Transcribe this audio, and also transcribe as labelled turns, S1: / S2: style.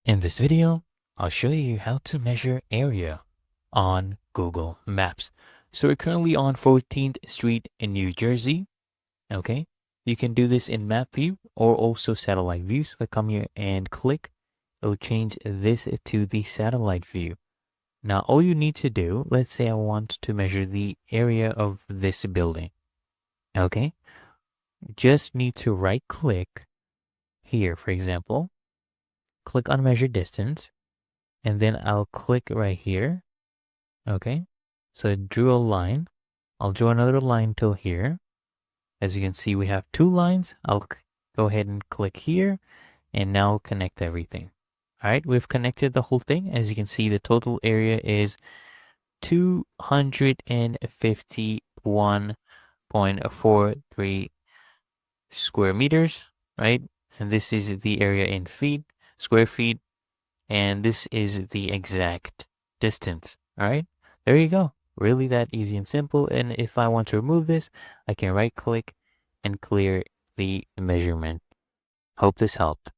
S1: In this video, I'll show you how to measure area on Google Maps. So we're currently on 14th Street in New Jersey. Okay, you can do this in map view or also satellite view. So I come here and click, it'll change this to the satellite view. Now all you need to do, let's say I want to measure the area of this building. Okay, just need to right click here, for example, click on measure distance, and then I'll click right here. Okay, so I drew a line. I'll draw another line till here. As you can see, we have two lines. I'll go ahead and click here and now connect everything. All right, we've connected the whole thing. As you can see, the total area is 251.43 square meters, right? And this is the area in feet, square feet, and this is the exact distance. All right, there you go. Really that easy and simple. And if I want to remove this, I can right click and clear the measurement. Hope this helped.